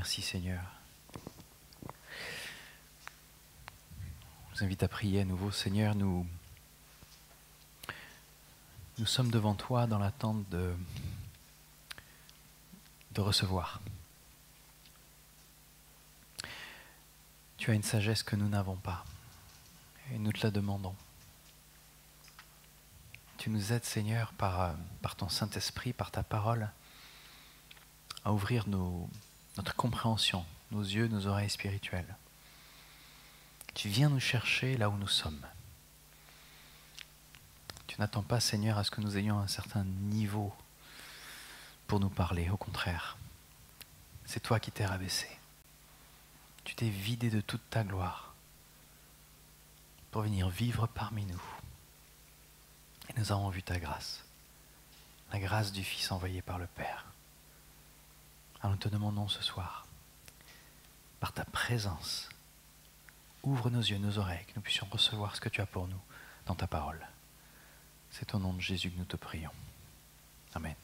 Merci Seigneur. Je vous invite à prier à nouveau. Seigneur, nous sommes devant toi dans l'attente de recevoir. Tu as une sagesse que nous n'avons pas et nous te la demandons. Tu nous aides, Seigneur, par ton Saint-Esprit, par ta parole, à ouvrir notre compréhension, nos yeux, nos oreilles spirituelles. Tu viens nous chercher là où nous sommes. Tu n'attends pas, Seigneur, à ce que nous ayons un certain niveau pour nous parler. Au contraire, c'est toi qui t'es rabaissé. Tu t'es vidé de toute ta gloire pour venir vivre parmi nous. Et nous avons vu ta grâce, la grâce du Fils envoyé par le Père. Alors nous te demandons ce soir, par ta présence, ouvre nos yeux, nos oreilles, que nous puissions recevoir ce que tu as pour nous dans ta parole. C'est au nom de Jésus que nous te prions. Amen.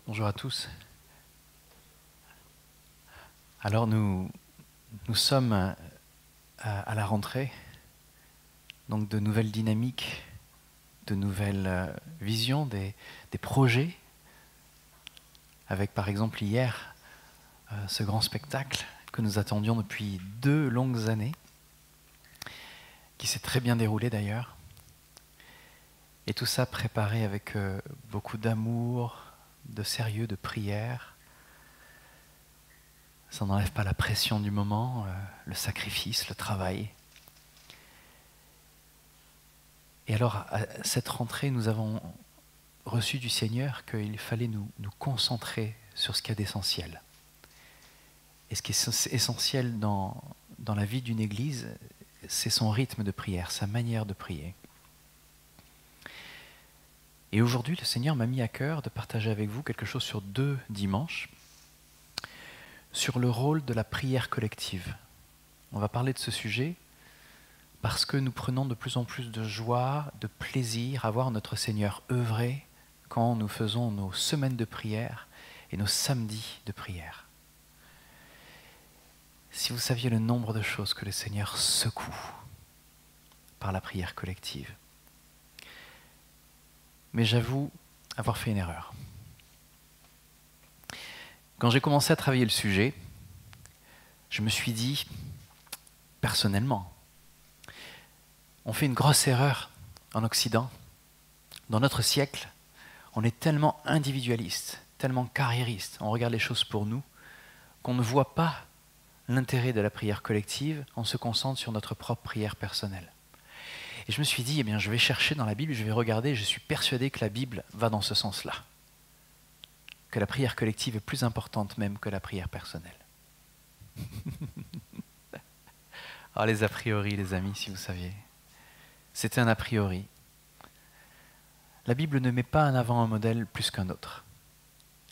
Bonjour à tous. Alors nous sommes à la rentrée, donc de nouvelles dynamiques, de nouvelles visions, des projets, avec par exemple hier ce grand spectacle que nous attendions depuis 2 longues années, qui s'est très bien déroulé d'ailleurs, et tout ça préparé avec beaucoup d'amour, de sérieux, de prière. Ça n'enlève pas la pression du moment, le sacrifice, le travail. Et alors, à cette rentrée, nous avons reçu du Seigneur qu'il fallait nous concentrer sur ce qu'il y a d'essentiel. Et ce qui est essentiel dans la vie d'une église, c'est son rythme de prière, sa manière de prier. Et aujourd'hui, le Seigneur m'a mis à cœur de partager avec vous quelque chose sur 2 dimanches, sur le rôle de la prière collective. On va parler de ce sujet parce que nous prenons de plus en plus de joie, de plaisir à voir notre Seigneur œuvrer quand nous faisons nos semaines de prière et nos samedis de prière. Si vous saviez le nombre de choses que le Seigneur secoue par la prière collective. Mais j'avoue avoir fait une erreur. Quand j'ai commencé à travailler le sujet, je me suis dit, personnellement, on fait une grosse erreur en Occident. Dans notre siècle, on est tellement individualiste, tellement carriériste, on regarde les choses pour nous, qu'on ne voit pas l'intérêt de la prière collective, on se concentre sur notre propre prière personnelle. Et je me suis dit, eh bien, je vais chercher dans la Bible, je vais regarder, je suis persuadé que la Bible va dans ce sens-là. Que la prière collective est plus importante même que la prière personnelle. Alors les a priori, les amis, si vous saviez. C'était un a priori. La Bible ne met pas en avant un modèle plus qu'un autre.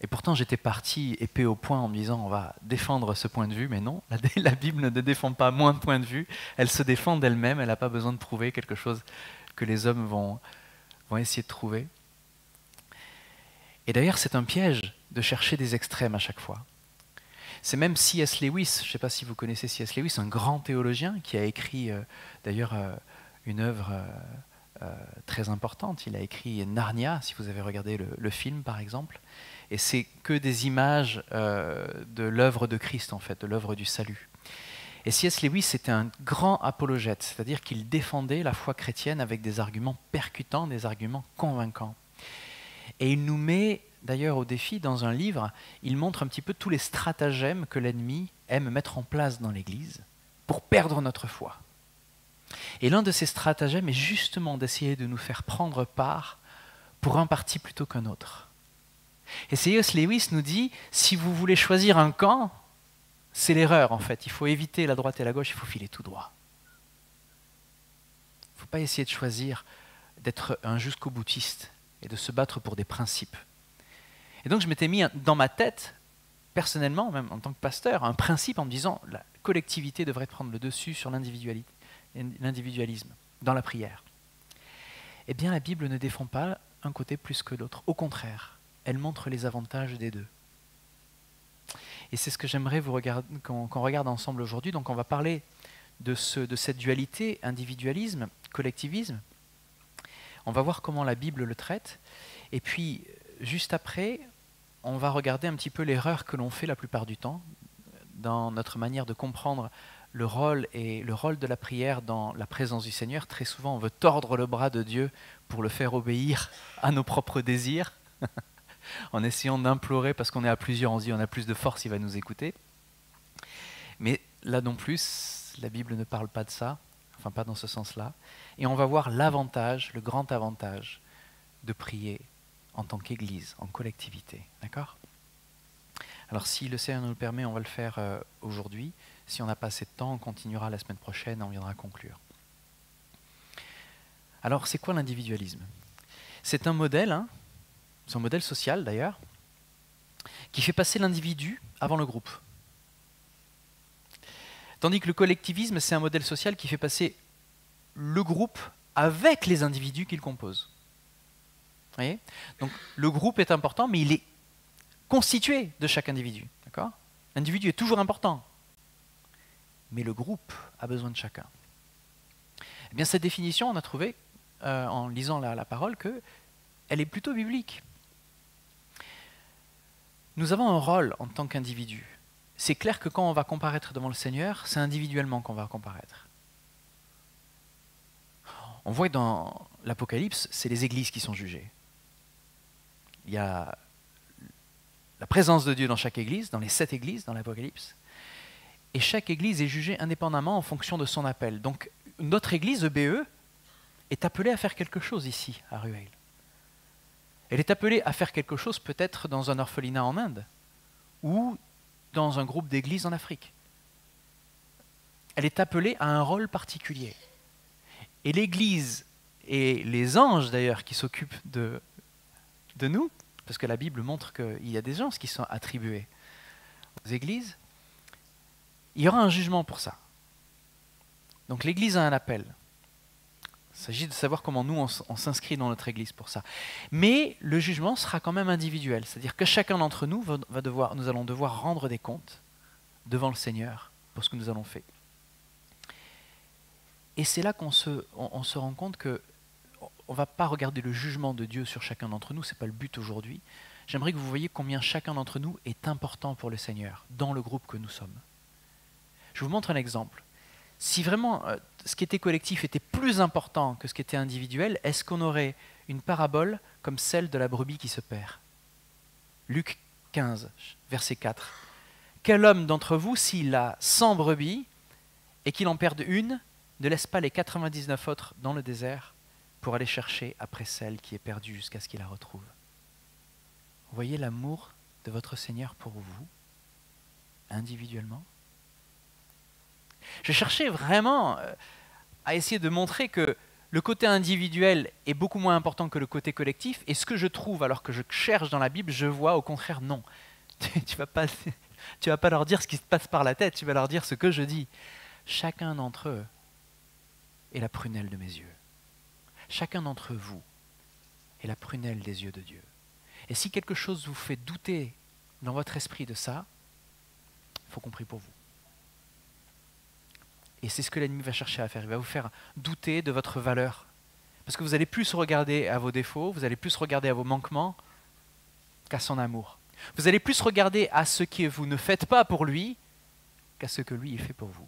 Et pourtant, j'étais parti épée au poing en me disant, on va défendre ce point de vue, mais non, la Bible ne défend pas moins de points de vue, elle se défend d'elle-même, elle n'a pas besoin de prouver quelque chose que les hommes vont essayer de trouver. Et d'ailleurs, c'est un piège de chercher des extrêmes à chaque fois. C'est même C.S. Lewis, je ne sais pas si vous connaissez C.S. Lewis, un grand théologien qui a écrit d'ailleurs une œuvre très importante. Il a écrit Narnia, si vous avez regardé le film par exemple. Et c'est que des images de l'œuvre de Christ, en fait, de l'œuvre du salut. Et C.S. Lewis était un grand apologète, c'est-à-dire qu'il défendait la foi chrétienne avec des arguments percutants, des arguments convaincants. Et il nous met d'ailleurs au défi dans un livre, il montre un petit peu tous les stratagèmes que l'ennemi aime mettre en place dans l'Église pour perdre notre foi. Et l'un de ces stratagèmes est justement d'essayer de nous faire prendre part pour un parti plutôt qu'un autre. Et C.S. Lewis nous dit, si vous voulez choisir un camp, c'est l'erreur en fait. Il faut éviter la droite et la gauche, il faut filer tout droit. Il ne faut pas essayer de choisir d'être un jusqu'au boutiste et de se battre pour des principes. Et donc je m'étais mis dans ma tête, personnellement, même en tant que pasteur, un principe en me disant, la collectivité devrait prendre le dessus sur l'individualisme dans la prière. Eh bien la Bible ne défend pas un côté plus que l'autre, au contraire. elle montre les avantages des deux. Et c'est ce que j'aimerais qu'on regarde ensemble aujourd'hui. Donc on va parler de cette dualité, individualisme, collectivisme. On va voir comment la Bible le traite. Et puis, juste après, on va regarder un petit peu l'erreur que l'on fait la plupart du temps dans notre manière de comprendre le rôle de la prière dans la présence du Seigneur. Très souvent, on veut tordre le bras de Dieu pour le faire obéir à nos propres désirs, en essayant d'implorer, parce qu'on est à plusieurs, on se dit on a plus de force, il va nous écouter. Mais là non plus, la Bible ne parle pas de ça, enfin pas dans ce sens-là. Et on va voir l'avantage, le grand avantage de prier en tant qu'Église, en collectivité. D'accord ? Alors si le Seigneur nous le permet, on va le faire aujourd'hui. Si on n'a pas assez de temps, on continuera la semaine prochaine, on viendra conclure. Alors c'est quoi l'individualisme ? C'est un modèle, c'est un modèle social d'ailleurs, qui fait passer l'individu avant le groupe. Tandis que le collectivisme, c'est un modèle social qui fait passer le groupe avec les individus qu'il compose. Vous voyez ? Donc le groupe est important, mais il est constitué de chaque individu. D'accord ? L'individu est toujours important, mais le groupe a besoin de chacun. Eh bien, cette définition, on a trouvé, en lisant la parole, qu'elle est plutôt biblique. Nous avons un rôle en tant qu'individu. C'est clair que quand on va comparaître devant le Seigneur, c'est individuellement qu'on va comparaître. On voit que dans l'Apocalypse, c'est les églises qui sont jugées. Il y a la présence de Dieu dans chaque église, dans les 7 églises dans l'Apocalypse, et chaque église est jugée indépendamment en fonction de son appel. Donc notre église, EBE, est appelée à faire quelque chose ici, à Rueil. Elle est appelée à faire quelque chose peut-être dans un orphelinat en Inde, ou dans un groupe d'églises en Afrique. Elle est appelée à un rôle particulier. Et l'Église et les anges d'ailleurs qui s'occupent de nous, parce que la Bible montre qu'il y a des gens qui sont attribués aux églises, il y aura un jugement pour ça. Donc l'Église a un appel. Il s'agit de savoir comment nous on s'inscrit dans notre Église pour ça. Mais le jugement sera quand même individuel, c'est-à-dire que chacun d'entre nous nous allons devoir rendre des comptes devant le Seigneur pour ce que nous avons fait. Et c'est là qu'on se rend compte que on ne va pas regarder le jugement de Dieu sur chacun d'entre nous, ce n'est pas le but aujourd'hui. J'aimerais que vous voyiez combien chacun d'entre nous est important pour le Seigneur, dans le groupe que nous sommes. Je vous montre un exemple. Si vraiment ce qui était collectif était plus important que ce qui était individuel, est-ce qu'on aurait une parabole comme celle de la brebis qui se perd ? Luc 15, verset 4. Quel homme d'entre vous, s'il a 100 brebis et qu'il en perde une, ne laisse pas les 99 autres dans le désert pour aller chercher après celle qui est perdue jusqu'à ce qu'il la retrouve. Vous voyez l'amour de votre Seigneur pour vous, individuellement ? Je cherchais vraiment à essayer de montrer que le côté individuel est beaucoup moins important que le côté collectif, et ce que je trouve, alors que je cherche dans la Bible, je vois au contraire non. Tu vas pas leur dire ce qui se passe par la tête, tu vas leur dire ce que je dis. Chacun d'entre eux est la prunelle de mes yeux. Chacun d'entre vous est la prunelle des yeux de Dieu. Et si quelque chose vous fait douter dans votre esprit de ça, il faut qu'on prie pour vous. Et c'est ce que l'ennemi va chercher à faire. Il va vous faire douter de votre valeur. Parce que vous allez plus regarder à vos défauts, vous allez plus regarder à vos manquements qu'à son amour. Vous allez plus regarder à ce que vous ne faites pas pour lui qu'à ce que lui il fait pour vous.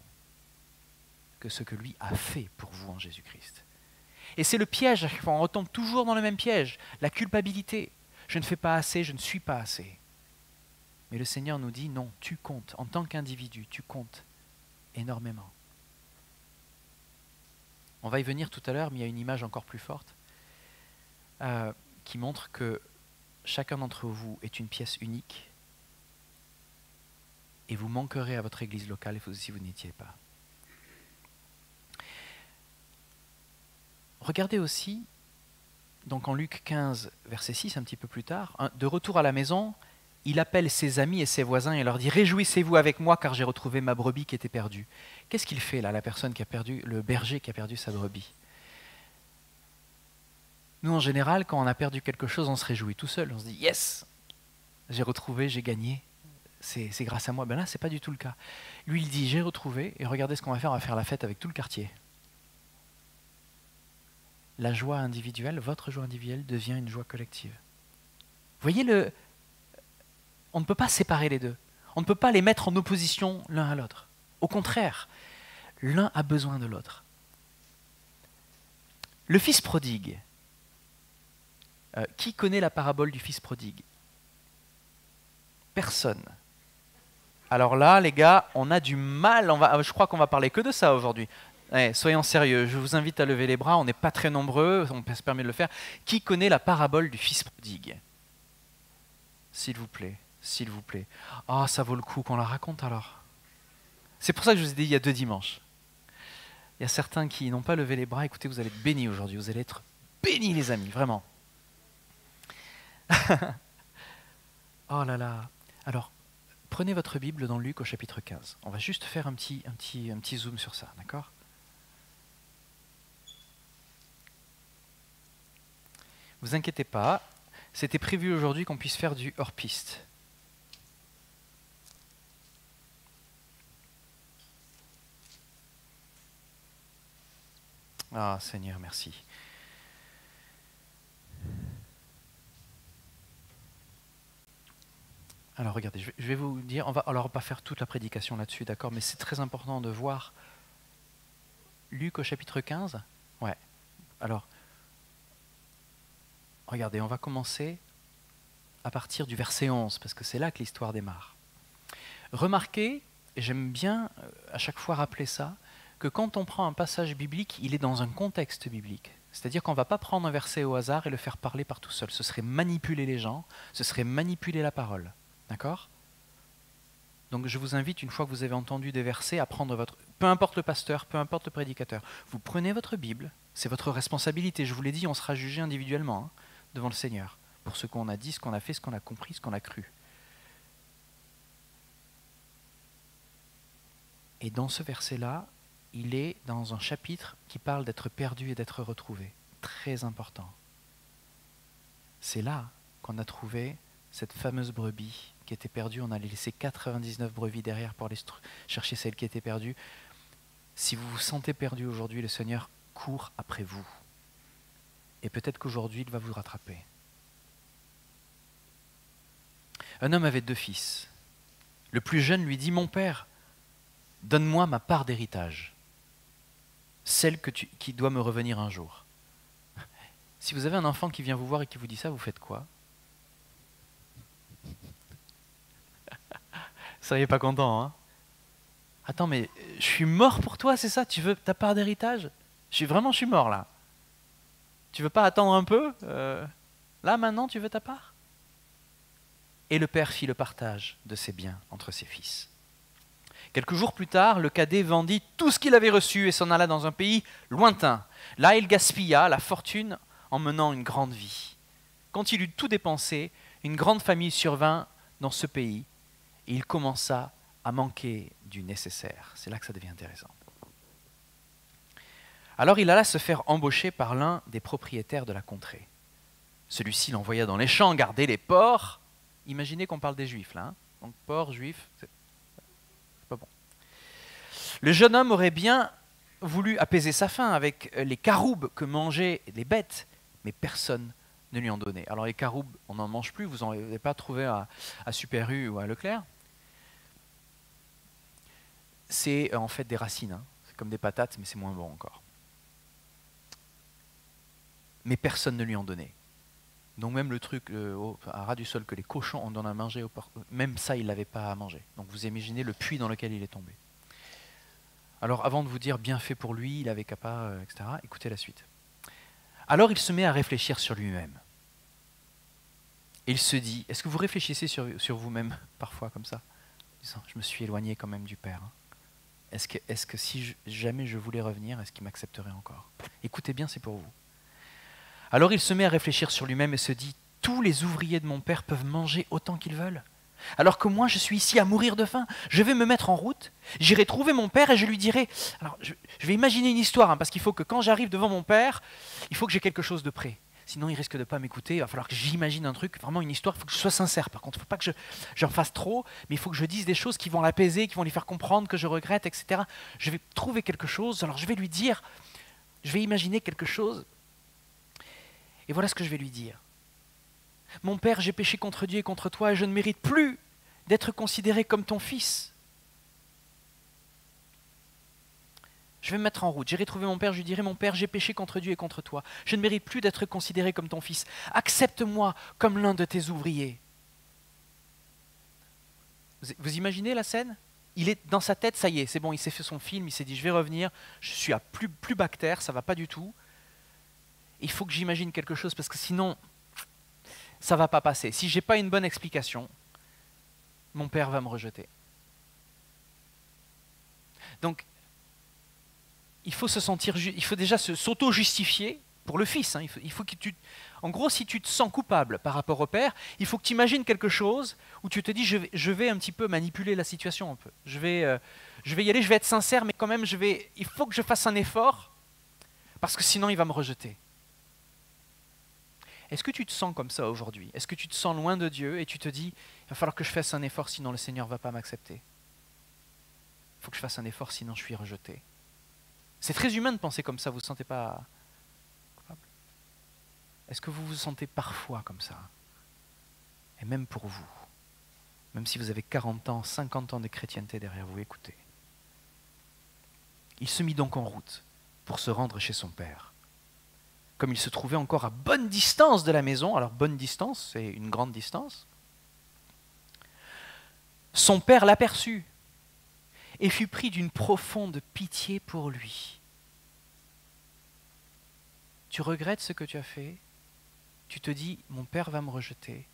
Que ce que lui a fait pour vous en Jésus-Christ. Et c'est le piège, on retombe toujours dans le même piège, la culpabilité. Je ne fais pas assez, je ne suis pas assez. Mais le Seigneur nous dit non, tu comptes, en tant qu'individu, tu comptes énormément. On va y venir tout à l'heure, mais il y a une image encore plus forte qui montre que chacun d'entre vous est une pièce unique et vous manquerez à votre église locale si vous n'étiez pas. Regardez aussi, donc en Luc 15, verset 6, un petit peu plus tard, de retour à la maison, il appelle ses amis et ses voisins et leur dit « Réjouissez-vous avec moi car j'ai retrouvé ma brebis qui était perdue. » Qu'est-ce qu'il fait là, la personne qui a perdu, le berger qui a perdu sa brebis ? Nous, en général, quand on a perdu quelque chose, on se réjouit tout seul. On se dit « Yes, j'ai retrouvé, j'ai gagné, c'est grâce à moi. » Ben là, ce n'est pas du tout le cas. Lui, il dit « J'ai retrouvé, et regardez ce qu'on va faire la fête avec tout le quartier. » La joie individuelle, votre joie individuelle, devient une joie collective. Vous voyez, on ne peut pas séparer les deux. On ne peut pas les mettre en opposition l'un à l'autre. Au contraire, l'un a besoin de l'autre. Le fils prodigue. Qui connaît la parabole du fils prodigue? Personne. Alors là, les gars, on a du mal. Je crois qu'on va parler que de ça aujourd'hui. Soyons sérieux, je vous invite à lever les bras. On n'est pas très nombreux, on se permet de le faire. Qui connaît la parabole du fils prodigue? S'il vous plaît, s'il vous plaît. Ah, ça vaut le coup qu'on la raconte alors. C'est pour ça que je vous ai dit il y a 2 dimanches. Il y a certains qui n'ont pas levé les bras. Écoutez, vous allez être bénis aujourd'hui. Vous allez être bénis, les amis, vraiment. Oh là là. Alors, prenez votre Bible dans Luc au chapitre 15. On va juste faire un petit zoom sur ça, d'accord? Vous inquiétez pas, c'était prévu aujourd'hui qu'on puisse faire du hors-piste. Ah Seigneur, merci. Alors regardez, je vais vous dire, on va pas faire toute la prédication là-dessus, d'accord, mais c'est très important de voir Luc au chapitre 15. Ouais, alors, regardez, on va commencer à partir du verset 11, parce que c'est là que l'histoire démarre. Remarquez, et j'aime bien à chaque fois rappeler ça, que quand on prend un passage biblique, il est dans un contexte biblique. C'est-à-dire qu'on ne va pas prendre un verset au hasard et le faire parler par tout seul. Ce serait manipuler les gens, ce serait manipuler la parole. D'accord? Donc je vous invite, une fois que vous avez entendu des versets, à prendre votre... Peu importe le pasteur, peu importe le prédicateur, vous prenez votre Bible, c'est votre responsabilité. Je vous l'ai dit, on sera jugé individuellement devant le Seigneur, pour ce qu'on a dit, ce qu'on a fait, ce qu'on a compris, ce qu'on a cru. Et dans ce verset-là, il est dans un chapitre qui parle d'être perdu et d'être retrouvé. Très important. C'est là qu'on a trouvé cette fameuse brebis qui était perdue. On allait laisser 99 brebis derrière pour aller chercher celle qui était perdue. Si vous vous sentez perdu aujourd'hui, le Seigneur court après vous. Et peut-être qu'aujourd'hui, il va vous rattraper. Un homme avait 2 fils. Le plus jeune lui dit « Mon père, donne-moi ma part d'héritage, celle qui doit me revenir un jour. » Si vous avez un enfant qui vient vous voir et qui vous dit ça, vous faites quoi? Vous seriez pas content, hein? Attends, mais je suis mort pour toi, c'est ça? Tu veux ta part d'héritage? Je suis mort là. Tu veux pas attendre un peu? Là, maintenant, tu veux ta part? Et le père fit le partage de ses biens entre ses fils. Quelques jours plus tard, le cadet vendit tout ce qu'il avait reçu et s'en alla dans un pays lointain. Là, il gaspilla la fortune en menant une grande vie. Quand il eut tout dépensé, une grande famille survint dans ce pays et il commença à manquer du nécessaire. C'est là que ça devient intéressant. Alors il alla se faire embaucher par l'un des propriétaires de la contrée. Celui-ci l'envoya dans les champs garder les porcs. Imaginez qu'on parle des Juifs là. Donc porcs, Juifs, c'est pas bon. Le jeune homme aurait bien voulu apaiser sa faim avec les caroubes que mangeaient les bêtes, mais personne ne lui en donnait. Alors les caroubes, on n'en mange plus, vous n'en avez pas trouvé à Super U ou à Leclerc. C'est en fait des racines, hein. C'est comme des patates, mais c'est moins bon encore. Mais personne ne lui en donnait. Donc même le truc à ras du sol que les cochons on en a mangé, même ça il n'avait pas à manger. Donc vous imaginez le puits dans lequel il est tombé. Alors avant de vous dire bien fait pour lui, il avait qu'à pas, etc., écoutez la suite. Alors il se met à réfléchir sur lui-même. Et il se dit, est-ce que vous réfléchissez sur vous-même parfois comme ça? Disant, je me suis éloigné quand même du Père. Hein. Est-ce que si jamais je voulais revenir, est-ce qu'il m'accepterait encore? Écoutez bien, c'est pour vous. Alors il se met à réfléchir sur lui-même et se dit, tous les ouvriers de mon père peuvent manger autant qu'ils veulent, alors que moi je suis ici à mourir de faim. Je vais me mettre en route, j'irai trouver mon père et je lui dirai, alors je vais imaginer une histoire, hein, parce qu'il faut que quand j'arrive devant mon père, il faut que j'ai quelque chose de prêt. sinon il risque de ne pas m'écouter, il va falloir que j'imagine un truc, vraiment une histoire, il faut que je sois sincère par contre, il ne faut pas que j'en fasse trop, mais il faut que je dise des choses qui vont l'apaiser, qui vont lui faire comprendre que je regrette, etc. Je vais trouver quelque chose, alors je vais lui dire, je vais imaginer quelque chose, et voilà ce que je vais lui dire. Mon père, j'ai péché contre Dieu et contre toi, et je ne mérite plus d'être considéré comme ton fils. Je vais me mettre en route, j'irai trouver mon père, je lui dirai, mon père, j'ai péché contre Dieu et contre toi. Je ne mérite plus d'être considéré comme ton fils. Accepte-moi comme l'un de tes ouvriers. Vous imaginez la scène? Il est dans sa tête, ça y est, c'est bon, il s'est fait son film, il s'est dit, je vais revenir, je suis à plus bactère, ça ne va pas du tout. Il faut que j'imagine quelque chose, parce que sinon, ça ne va pas passer. Si je n'ai pas une bonne explication, mon père va me rejeter. Donc, il faut se sentir, il faut déjà s'auto-justifier pour le fils. Hein. Il faut que en gros, si tu te sens coupable par rapport au père, il faut que tu imagines quelque chose où tu te dis, je vais un petit peu manipuler la situation un peu. Je vais y aller, je vais être sincère, mais quand même, il faut que je fasse un effort, parce que sinon, il va me rejeter. Est-ce que tu te sens comme ça aujourd'hui? Est-ce que tu te sens loin de Dieu et tu te dis, il va falloir que je fasse un effort, sinon le Seigneur ne va pas m'accepter. Il faut que je fasse un effort, sinon je suis rejeté. C'est très humain de penser comme ça, vous ne vous sentez pas coupable? Est-ce que vous vous sentez parfois comme ça? Et même pour vous, même si vous avez 40 ans, 50 ans de chrétienté derrière vous, écoutez. Il se mit donc en route pour se rendre chez son père. Comme il se trouvait encore à bonne distance de la maison, alors bonne distance, c'est une grande distance, son père l'aperçut et fut pris d'une profonde pitié pour lui. Tu regrettes ce que tu as fait, tu te dis, mon père va me rejeter,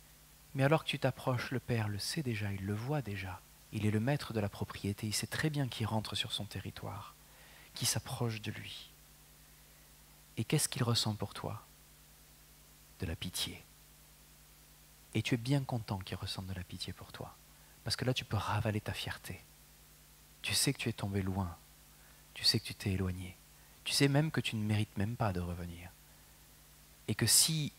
mais alors que tu t'approches, le père le sait déjà, il le voit déjà. Il est le maître de la propriété, il sait très bien qui rentre sur son territoire, qui s'approche de lui. Et qu'est-ce qu'il ressent pour toi? De la pitié. Et tu es bien content qu'il ressente de la pitié pour toi, parce que là tu peux ravaler ta fierté. Tu sais que tu es tombé loin, tu sais que tu t'es éloigné, tu sais même que tu ne mérites même pas de revenir. Et que si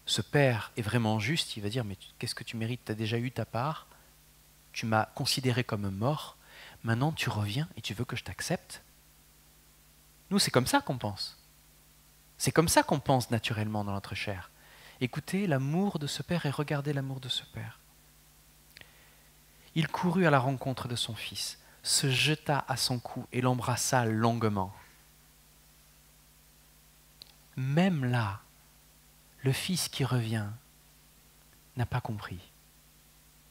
ce père est vraiment juste, il va dire, mais qu'est-ce que tu mérites? Tu as déjà eu ta part, tu m'as considéré comme mort, maintenant tu reviens et tu veux que je t'accepte? Nous, c'est comme ça qu'on pense. C'est comme ça qu'on pense naturellement dans notre chair. Écoutez l'amour de ce père et regardez l'amour de ce père. Il courut à la rencontre de son fils, se jeta à son cou et l'embrassa longuement. Même là, le fils qui revient n'a pas compris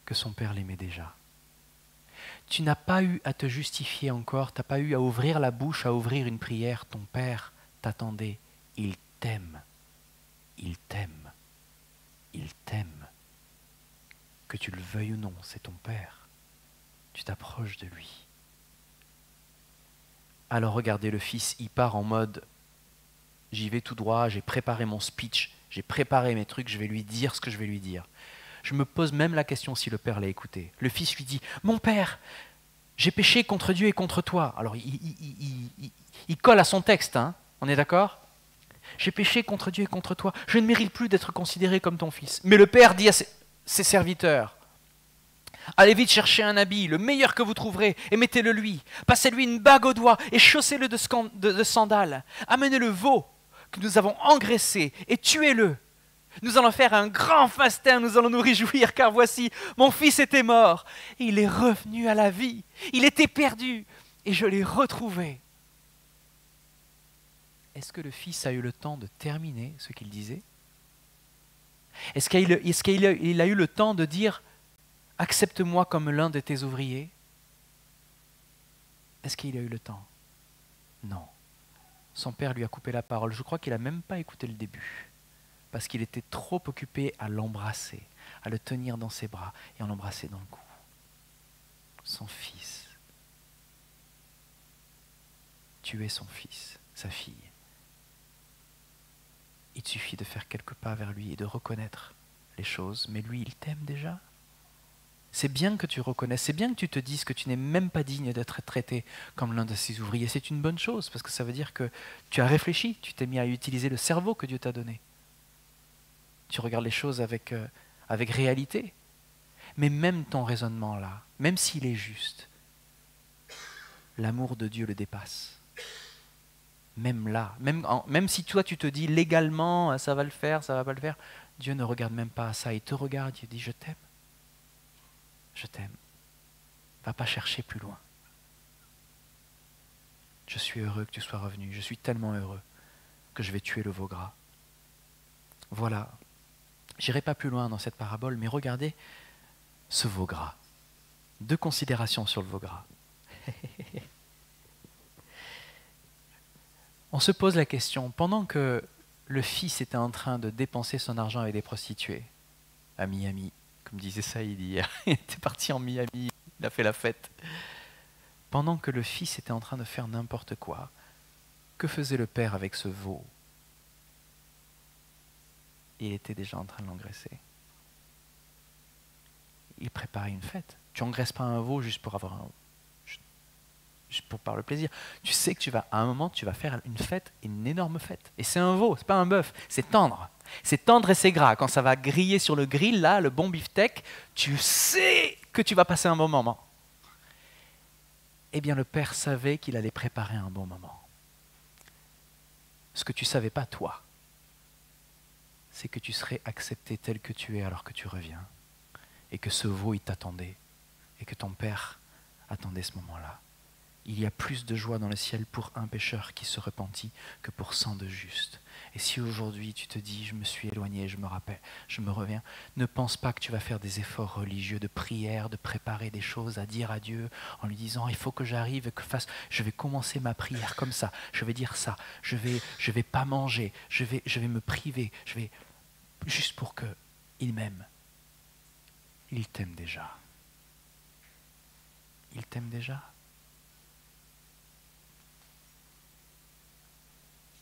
que son père l'aimait déjà. Tu n'as pas eu à te justifier encore, tu n'as pas eu à ouvrir la bouche, à ouvrir une prière. Ton père t'attendait. Il t'aime. Il t'aime. Il t'aime. Que tu le veuilles ou non, c'est ton père. Tu t'approches de lui. Alors regardez, le fils, il part en mode « J'y vais tout droit, j'ai préparé mon speech, j'ai préparé mes trucs, je vais lui dire ce que je vais lui dire. » Je me pose même la question si le père l'a écouté. Le fils lui dit « Mon père, j'ai péché contre Dieu et contre toi. » Alors il colle à son texte, hein, on est d'accord? J'ai péché contre Dieu et contre toi. Je ne mérite plus d'être considéré comme ton fils. Mais le père dit à ses serviteurs, allez vite chercher un habit, le meilleur que vous trouverez, et mettez-le lui. Passez-lui une bague au doigt et chaussez-le de sandales. Amenez le veau que nous avons engraissé et tuez-le. Nous allons faire un grand festin, nous allons nous réjouir, car voici, mon fils était mort, et il est revenu à la vie. Il était perdu, et je l'ai retrouvé. Est-ce que le fils a eu le temps de terminer ce qu'il disait? Est-ce qu'il a eu le temps de dire « Accepte-moi comme l'un de tes ouvriers » ? Est-ce qu'il a eu le temps? Non. Son père lui a coupé la parole. Je crois qu'il n'a même pas écouté le début, parce qu'il était trop occupé à l'embrasser, à le tenir dans ses bras et à l'embrasser dans le cou. Son fils. Tuer son fils, sa fille. Il suffit de faire quelques pas vers lui et de reconnaître les choses. Mais lui, il t'aime déjà. C'est bien que tu reconnaisses, c'est bien que tu te dises que tu n'es même pas digne d'être traité comme l'un de ses ouvriers. C'est une bonne chose, parce que ça veut dire que tu as réfléchi, tu t'es mis à utiliser le cerveau que Dieu t'a donné. tu regardes les choses avec réalité. Mais même ton raisonnement là, même s'il est juste, l'amour de Dieu le dépasse. Même là, même si toi tu te dis légalement ça va le faire, ça va pas le faire, Dieu ne regarde même pas à ça. Il te regarde, il dit je t'aime. Je t'aime. Va pas chercher plus loin. Je suis heureux que tu sois revenu. Je suis tellement heureux que je vais tuer le veau gras. Voilà. J'irai pas plus loin dans cette parabole, mais regardez ce veau gras. 2 considérations sur le veau gras. On se pose la question, pendant que le fils était en train de dépenser son argent avec des prostituées, à Miami, comme disait Saïd hier, il était parti en Miami, il a fait la fête. Pendant que le fils était en train de faire n'importe quoi, que faisait le père avec ce veau? Il était déjà en train de l'engraisser. Il préparait une fête. Tu n'engraisses pas un veau juste pour avoir juste pour par le plaisir. Tu sais que à un moment, tu vas faire une fête, une énorme fête. Et c'est un veau, c'est pas un bœuf, c'est tendre. C'est tendre et c'est gras. Quand ça va griller sur le grill, là, le bon beefsteak, tu sais que tu vas passer un bon moment. Eh bien, le père savait qu'il allait préparer un bon moment. Ce que tu ne savais pas, toi, c'est que tu serais accepté tel que tu es alors que tu reviens. Et que ce veau, il t'attendait. Et que ton père attendait ce moment-là. Il y a plus de joie dans le ciel pour un pécheur qui se repentit que pour 100 de justes. Et si aujourd'hui tu te dis, je me suis éloigné, je me rappelle, je me reviens, ne pense pas que tu vas faire des efforts religieux, de prière, de préparer des choses à dire à Dieu en lui disant, il faut que j'arrive et que je vais commencer ma prière comme ça, je vais dire ça, je vais pas manger, je vais me priver, juste pour qu'il m'aime. Il t'aime déjà. Il t'aime déjà.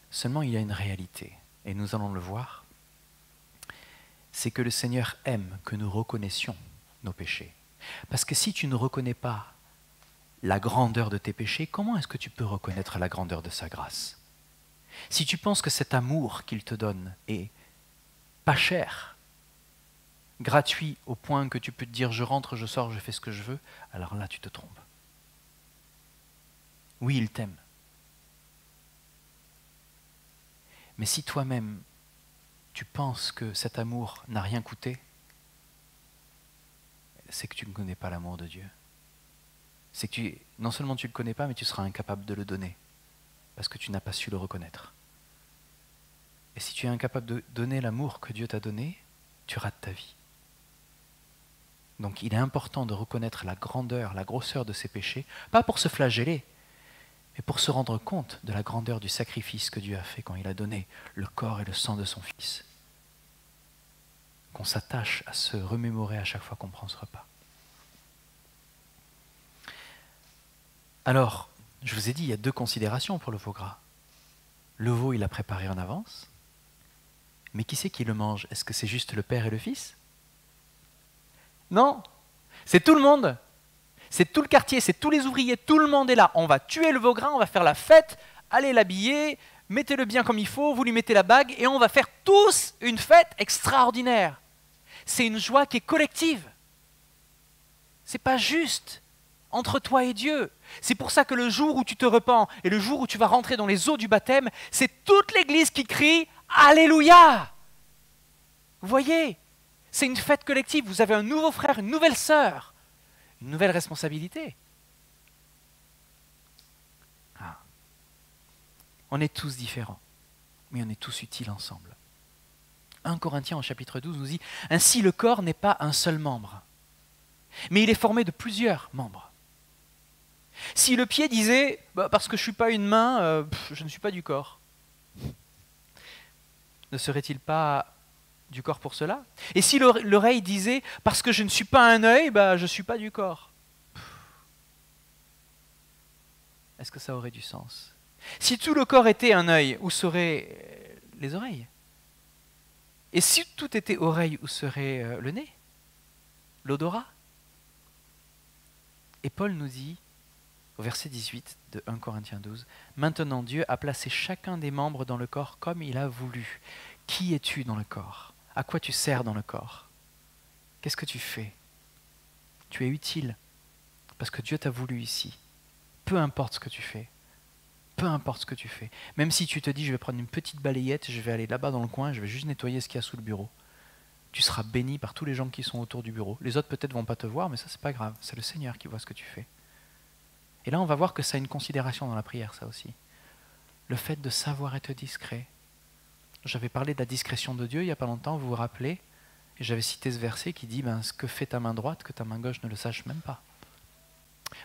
Seulement, il y a une réalité, et nous allons le voir, c'est que le Seigneur aime que nous reconnaissions nos péchés. Parce que si tu ne reconnais pas la grandeur de tes péchés, comment est-ce que tu peux reconnaître la grandeur de sa grâce? Si tu penses que cet amour qu'il te donne est pas cher, gratuit au point que tu peux te dire je rentre, je sors, je fais ce que je veux, alors là tu te trompes. Oui, il t'aime. Mais si toi-même, tu penses que cet amour n'a rien coûté, c'est que tu ne connais pas l'amour de Dieu. C'est que non seulement tu ne le connais pas, mais tu seras incapable de le donner, parce que tu n'as pas su le reconnaître. Et si tu es incapable de donner l'amour que Dieu t'a donné, tu rates ta vie. Donc il est important de reconnaître la grandeur, la grosseur de ses péchés, pas pour se flageller, mais pour se rendre compte de la grandeur du sacrifice que Dieu a fait quand il a donné le corps et le sang de son Fils. Qu'on s'attache à se remémorer à chaque fois qu'on prend ce repas. Alors, je vous ai dit, il y a 2 considérations pour le veau gras. Le veau, il l'a préparé en avance. Mais qui c'est qui le mange? Est-ce que c'est juste le Père et le Fils? Non, c'est tout le monde. C'est tout le quartier, c'est tous les ouvriers, tout le monde est là. On va tuer le veau gras, on va faire la fête, allez l'habiller, mettez-le bien comme il faut, vous lui mettez la bague et on va faire tous une fête extraordinaire. C'est une joie qui est collective. C'est pas juste entre toi et Dieu. C'est pour ça que le jour où tu te repens et le jour où tu vas rentrer dans les eaux du baptême, c'est toute l'église qui crie « Alléluia !» Vous voyez, c'est une fête collective. Vous avez un nouveau frère, une nouvelle sœur. Une nouvelle responsabilité. Ah. On est tous différents, mais on est tous utiles ensemble. 1 Corinthiens au chapitre 12 nous dit « Ainsi le corps n'est pas un seul membre, mais il est formé de plusieurs membres. Si le pied disait « Parce que je ne suis pas une main, je ne suis pas du corps », ne serait-il pas du corps pour cela? Et si l'oreille disait « Parce que je ne suis pas un œil, je ne suis pas du corps », est-ce que ça aurait du sens? Si tout le corps était un œil, où seraient les oreilles? Et si tout était oreille, où serait le nez? L'odorat? Et Paul nous dit, au verset 18 de 1 Corinthiens 12, « Maintenant Dieu a placé chacun des membres dans le corps comme il a voulu. Qui es-tu dans le corps? à quoi tu sers dans le corps. Qu'est-ce que tu fais? Tu es utile parce que Dieu t'a voulu ici. Peu importe ce que tu fais. Peu importe ce que tu fais. Même si tu te dis, je vais prendre une petite balayette, je vais aller là-bas dans le coin, je vais juste nettoyer ce qu'il y a sous le bureau. Tu seras béni par tous les gens qui sont autour du bureau. Les autres peut-être vont pas te voir, mais ça c'est pas grave. C'est le Seigneur qui voit ce que tu fais. Et là on va voir que ça a une considération dans la prière, ça aussi. Le fait de savoir être discret. J'avais parlé de la discrétion de Dieu il n'y a pas longtemps, vous vous rappelez? Et j'avais cité ce verset qui dit, ce que fait ta main droite, que ta main gauche ne le sache même pas.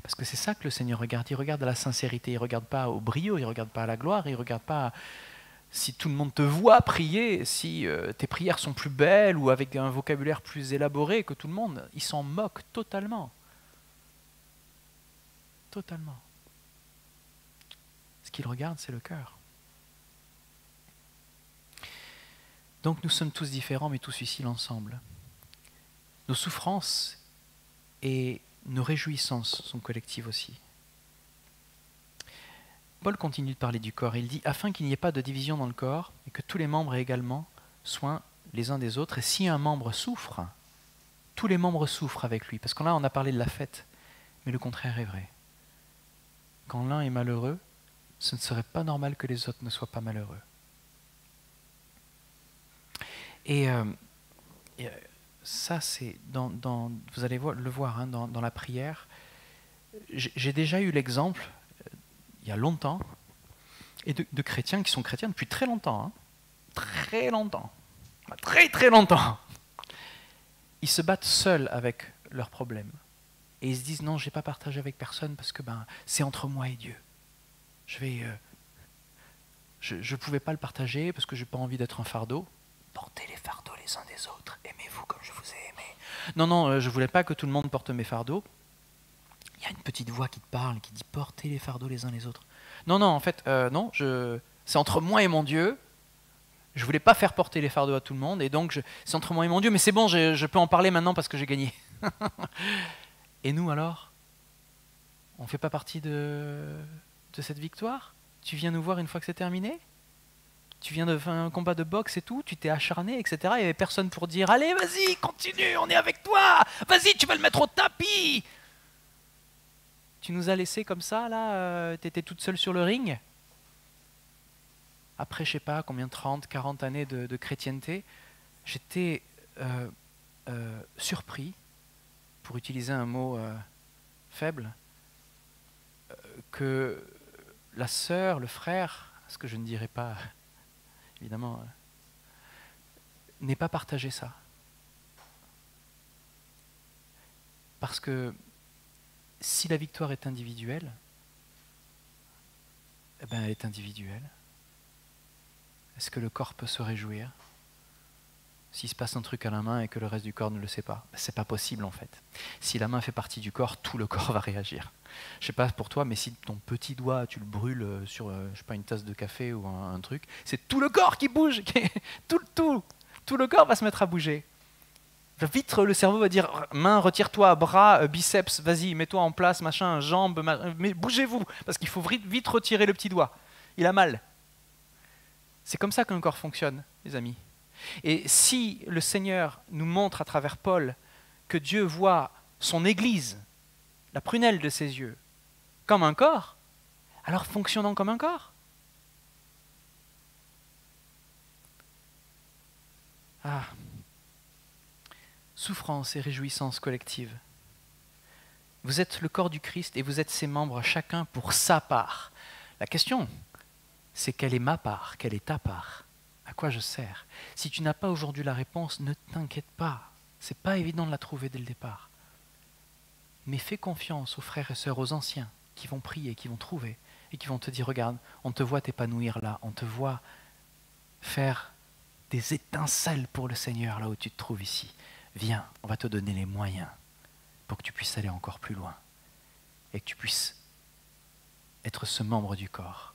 Parce que c'est ça que le Seigneur regarde. Il regarde à la sincérité, il ne regarde pas au brio, il ne regarde pas à la gloire, il ne regarde pas si tout le monde te voit prier, si tes prières sont plus belles ou avec un vocabulaire plus élaboré que tout le monde. Il s'en moque totalement. Totalement. Ce qu'il regarde, c'est le cœur. Donc nous sommes tous différents, mais tous utiles ensemble. Nos souffrances et nos réjouissances sont collectives aussi. Paul continue de parler du corps. Il dit « Afin qu'il n'y ait pas de division dans le corps, et que tous les membres aient également soin les uns des autres. Et si un membre souffre, tous les membres souffrent avec lui. » Parce que là, on a parlé de la fête, mais le contraire est vrai. Quand l'un est malheureux, ce ne serait pas normal que les autres ne soient pas malheureux. Et ça, c'est vous allez le voir dans la prière. J'ai déjà eu l'exemple, il y a longtemps, et de chrétiens qui sont chrétiens depuis très longtemps. Très longtemps. Très très longtemps. Ils se battent seuls avec leurs problèmes. Et ils se disent, non, je n'ai pas partagé avec personne parce que c'est entre moi et Dieu. Je ne pouvais pas le partager parce que je n'ai pas envie d'être un fardeau. Portez les fardeaux les uns des autres. Aimez-vous comme je vous ai aimé. Non, je ne voulais pas que tout le monde porte mes fardeaux. Il y a une petite voix qui te parle, qui dit, portez les fardeaux les uns les autres. Non, en fait, non, c'est entre moi et mon Dieu. Je ne voulais pas faire porter les fardeaux à tout le monde, et donc c'est entre moi et mon Dieu, mais c'est bon, je peux en parler maintenant parce que j'ai gagné. Et nous alors? On ne fait pas partie de cette victoire? Tu viens nous voir une fois que c'est terminé? Tu viens de faire un combat de boxe et tout, tu t'es acharné, etc. Il n'y avait personne pour dire, allez, vas-y, continue, on est avec toi, vas-y, tu vas le mettre au tapis. Tu nous as laissés comme ça, là, tu étais toute seule sur le ring. Après, je sais pas combien, 30, 40 années de chrétienté, j'étais surpris, pour utiliser un mot faible, que la sœur, le frère, ce que je ne dirais pas, évidemment, n'ait pas partagé ça. Parce que si la victoire est individuelle, eh ben, elle est individuelle. Est-ce que le corps peut se réjouir s'il se passe un truc à la main et que le reste du corps ne le sait pas? C'est pas possible en fait. Si la main fait partie du corps, tout le corps va réagir. Je sais pas pour toi, mais si ton petit doigt, tu le brûles sur je sais pas, une tasse de café ou un truc, c'est tout le corps qui bouge. Tout le corps va se mettre à bouger. Vite, le cerveau va dire, main, retire-toi, bras, biceps, vas-y, mets-toi en place, machin, jambes, mais bougez-vous, parce qu'il faut vite retirer le petit doigt. Il a mal. C'est comme ça qu'un corps fonctionne, les amis. Et si le Seigneur nous montre à travers Paul que Dieu voit son Église, la prunelle de ses yeux, comme un corps, alors fonctionnons comme un corps. Ah, souffrance et réjouissance collective. Vous êtes le corps du Christ et vous êtes ses membres, chacun pour sa part. La question, c'est quelle est ma part, quelle est ta part? À quoi je sers? Si tu n'as pas aujourd'hui la réponse, ne t'inquiète pas. Ce n'est pas évident de la trouver dès le départ. Mais fais confiance aux frères et sœurs, aux anciens, qui vont prier, qui vont trouver, et qui vont te dire, regarde, on te voit t'épanouir là, on te voit faire des étincelles pour le Seigneur là où tu te trouves ici. Viens, on va te donner les moyens pour que tu puisses aller encore plus loin et que tu puisses être ce membre du corps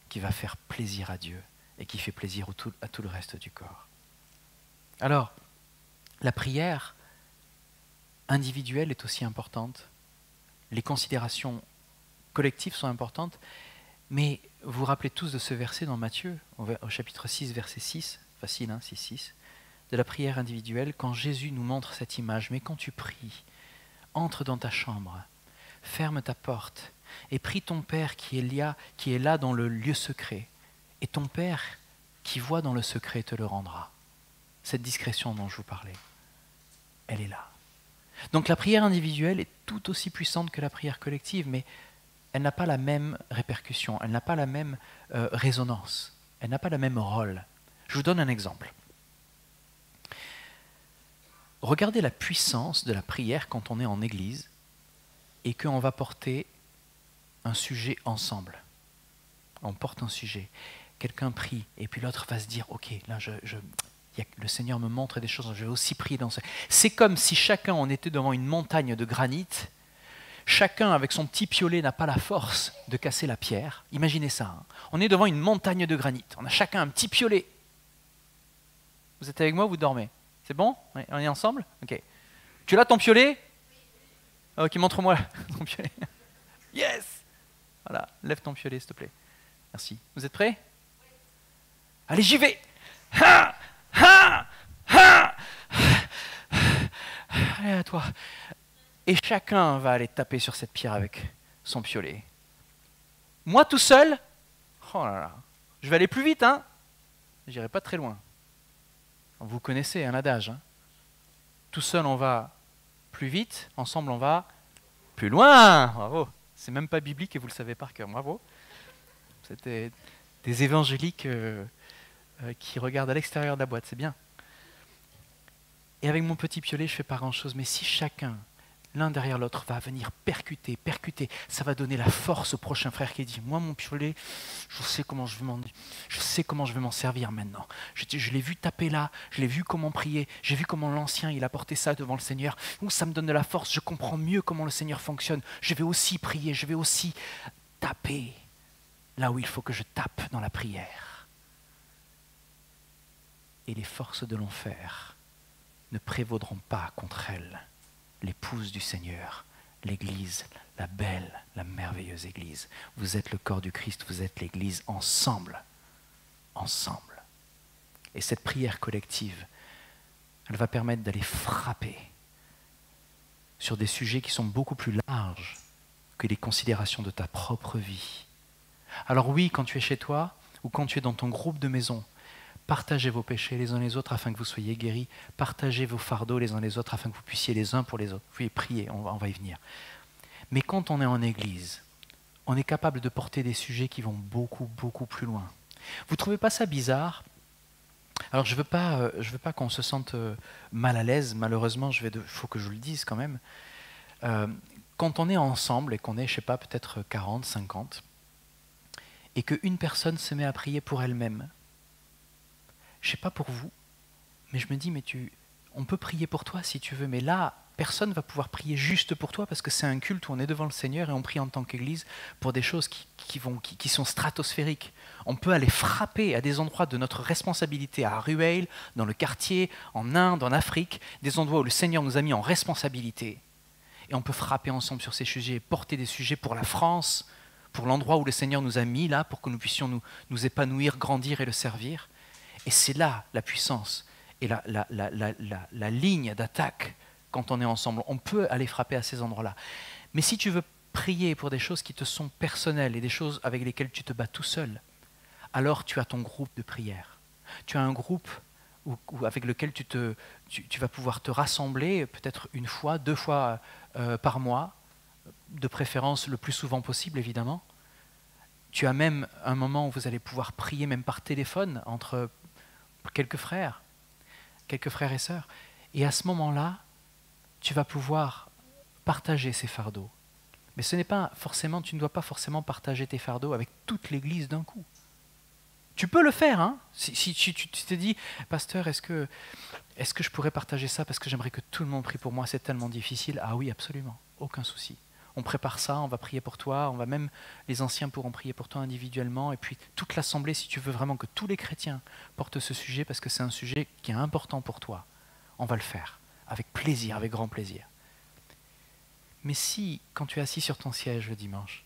qui va faire plaisir à Dieu et qui fait plaisir à tout le reste du corps. Alors, la prière individuelle est aussi importante, les considérations collectives sont importantes, mais vous vous rappelez tous de ce verset dans Matthieu, au chapitre 6, verset 6, facile, 6. de la prière individuelle quand Jésus nous montre cette image. Mais quand tu pries, entre dans ta chambre, ferme ta porte et prie ton Père qui est là dans le lieu secret. Et ton Père qui voit dans le secret te le rendra. Cette discrétion dont je vous parlais, elle est là. Donc la prière individuelle est tout aussi puissante que la prière collective, mais elle n'a pas la même répercussion, elle n'a pas la même résonance, elle n'a pas le même rôle. Je vous donne un exemple. Regardez la puissance de la prière quand on est en église et qu'on va porter un sujet ensemble. On porte un sujet, quelqu'un prie et puis l'autre va se dire « Ok, là le Seigneur me montre des choses, je vais aussi prier dans ça. » C'est comme si chacun, on était devant une montagne de granit, chacun avec son petit piolet n'a pas la force de casser la pierre. Imaginez ça, hein. On est devant une montagne de granit, on a chacun un petit piolet. Vous êtes avec moi, vous dormez? C'est bon? On est ensemble? Ok. Tu l'as ton piolet? Ok, montre-moi ton piolet. Yes! Voilà, lève ton piolet s'il te plaît. Merci. Vous êtes prêts? Allez, j'y vais! Ha! Ha! Ha! Allez, à toi. Et chacun va aller taper sur cette pierre avec son piolet. Moi tout seul, oh là là, je vais aller plus vite, hein? J'irai pas très loin. Vous connaissez un adage, hein? Tout seul on va plus vite, ensemble on va plus loin. Bravo. C'est même pas biblique et vous le savez par cœur. Bravo. C'était des évangéliques qui regardent à l'extérieur de la boîte, c'est bien. Et avec mon petit piolet, je fais pas grand-chose. Mais si chacun, l'un derrière l'autre, va venir percuter, ça va donner la force au prochain frère qui dit « Moi, mon piolet, je sais comment je vais m'en servir maintenant. Je l'ai vu taper là, je l'ai vu comment prier, j'ai vu comment l'ancien, il a porté ça devant le Seigneur. Ça me donne de la force, je comprends mieux comment le Seigneur fonctionne. Je vais aussi prier, je vais aussi taper là où il faut que je tape dans la prière. » Et les forces de l'enfer ne prévaudront pas contre elle, l'épouse du Seigneur, l'Église, la belle, la merveilleuse Église. Vous êtes le corps du Christ, vous êtes l'Église ensemble. Ensemble. Et cette prière collective, elle va permettre d'aller frapper sur des sujets qui sont beaucoup plus larges que les considérations de ta propre vie. Alors oui, quand tu es chez toi ou quand tu es dans ton groupe de maison, partagez vos péchés les uns les autres afin que vous soyez guéris. Partagez vos fardeaux les uns les autres afin que vous puissiez les uns pour les autres. Vous pouvez prier, on va y venir. Mais quand on est en église, on est capable de porter des sujets qui vont beaucoup, beaucoup plus loin. Vous ne trouvez pas ça bizarre? Alors je veux pas qu'on se sente mal à l'aise, malheureusement, faut que je vous le dise quand même. Quand on est ensemble et qu'on est, je ne sais pas, peut-être 40, 50, et qu'une personne se met à prier pour elle-même, je ne sais pas pour vous, mais je me dis, on peut prier pour toi si tu veux, mais là, personne ne va pouvoir prier juste pour toi parce que c'est un culte où on est devant le Seigneur et on prie en tant qu'Église pour des choses qui sont stratosphériques. On peut aller frapper à des endroits de notre responsabilité, à Rueil, dans le quartier, en Inde, en Afrique, des endroits où le Seigneur nous a mis en responsabilité. Et on peut frapper ensemble sur ces sujets, porter des sujets pour la France, pour l'endroit où le Seigneur nous a mis là, pour que nous puissions nous épanouir, grandir et le servir. Et c'est là la puissance et la ligne d'attaque quand on est ensemble. On peut aller frapper à ces endroits-là. Mais si tu veux prier pour des choses qui te sont personnelles et des choses avec lesquelles tu te bats tout seul, alors tu as ton groupe de prière. Tu as un groupe avec lequel tu vas pouvoir te rassembler peut-être une fois, 2 fois par mois, de préférence le plus souvent possible évidemment. Tu as même un moment où vous allez pouvoir prier même par téléphone entre quelques frères et sœurs. Et à ce moment-là, tu vas pouvoir partager ces fardeaux. Mais ce n'est pas forcément, tu ne dois pas forcément partager tes fardeaux avec toute l'Église d'un coup. Tu peux le faire, hein. Si tu te dis, pasteur, est-ce que je pourrais partager ça parce que j'aimerais que tout le monde prie pour moi, c'est tellement difficile. Ah oui, absolument, aucun souci. On prépare ça, on va prier pour toi, les anciens pourront prier pour toi individuellement, et puis toute l'assemblée, si tu veux vraiment que tous les chrétiens portent ce sujet, parce que c'est un sujet qui est important pour toi, on va le faire, avec plaisir, avec grand plaisir. Mais si, quand tu es assis sur ton siège le dimanche,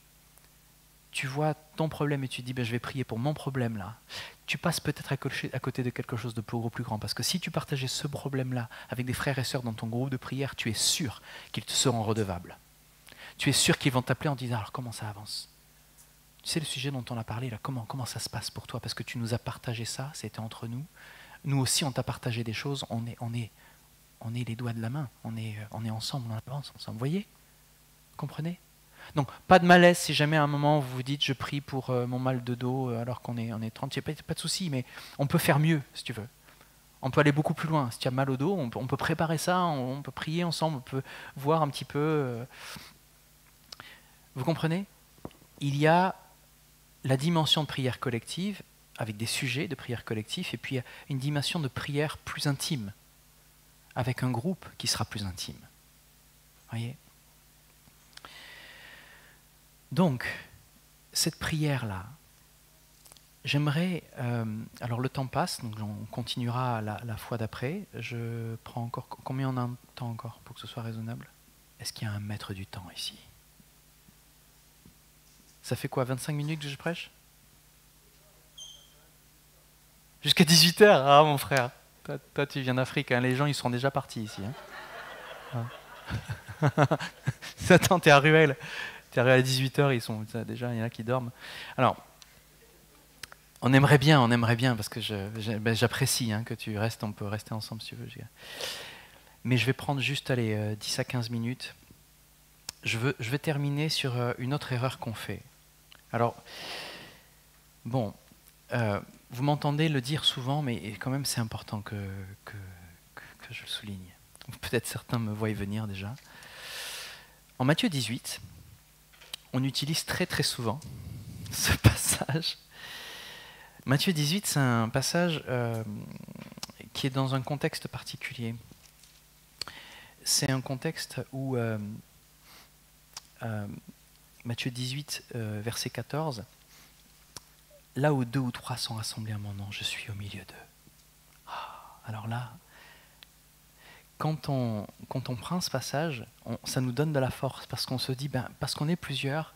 tu vois ton problème et tu te dis, je vais prier pour mon problème là, tu passes peut-être à côté de quelque chose de plus gros, plus grand. Parce que si tu partageais ce problème-là avec des frères et sœurs dans ton groupe de prière, tu es sûr qu'ils te seront redevables. Tu es sûr qu'ils vont t'appeler en disant alors comment ça avance? Tu sais le sujet dont on a parlé là, comment ça se passe pour toi? Parce que tu nous as partagé ça, c'était entre nous. Nous aussi on t'a partagé des choses, on est les doigts de la main, on est ensemble, on avance ensemble. Vous voyez? Comprenez? Donc pas de malaise si jamais à un moment vous vous dites je prie pour mon mal de dos alors qu'on est 30, il n'y a pas de souci, mais on peut faire mieux si tu veux. On peut aller beaucoup plus loin. Si tu as mal au dos, on peut préparer ça, on peut prier ensemble, on peut voir un petit peu. Vous comprenez? Il y a la dimension de prière collective, avec des sujets de prière collective, et puis une dimension de prière plus intime, avec un groupe qui sera plus intime. Voyez? Donc, cette prière-là, j'aimerais... alors le temps passe, donc on continuera la fois d'après. Je prends encore... Combien on a de temps encore pour que ce soit raisonnable? Est-ce qu'il y a un maître du temps ici? Ça fait quoi, 25 minutes que je prêche? Jusqu'à 18h, ah mon frère. Toi tu viens d'Afrique, hein. Les gens ils sont déjà partis ici. Hein. Attends, t'es à Ruelle. T'es arrivé à 18h, ils sont déjà, il y en a qui dorment. Alors, on aimerait bien, parce que j'apprécie que tu restes, on peut rester ensemble si tu veux. Mais je vais prendre juste 10 à 15 minutes. Je vais terminer sur une autre erreur qu'on fait. Alors, bon, vous m'entendez le dire souvent, mais quand même c'est important que je le souligne. Peut-être certains me voient venir déjà. En Matthieu 18, on utilise très très souvent ce passage. Matthieu 18, c'est un passage qui est dans un contexte particulier. C'est un contexte où Matthieu 18, verset 14, là où 2 ou 3 sont rassemblés à mon nom, je suis au milieu d'eux. Alors là, quand on prend ce passage, ça nous donne de la force, parce qu'on se dit, parce qu'on est plusieurs,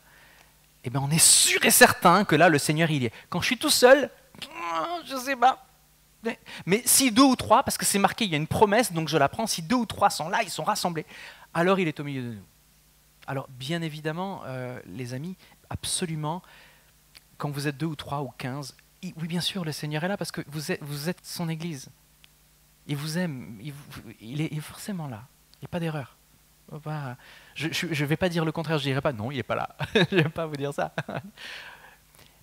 on est sûr et certain que là, le Seigneur, il y est. Quand je suis tout seul, je ne sais pas. Mais si 2 ou 3, parce que c'est marqué, il y a une promesse, donc je la prends, si 2 ou 3 sont là, ils sont rassemblés, alors il est au milieu de nous. Alors, bien évidemment, les amis, absolument, quand vous êtes 2 ou 3 ou 15, oui, bien sûr, le Seigneur est là, parce que vous êtes son Église. Il vous aime, il est forcément là. Il n'y a pas d'erreur. Je ne vais pas dire le contraire, je ne dirai pas non, il n'est pas là. Je ne vais pas vous dire ça.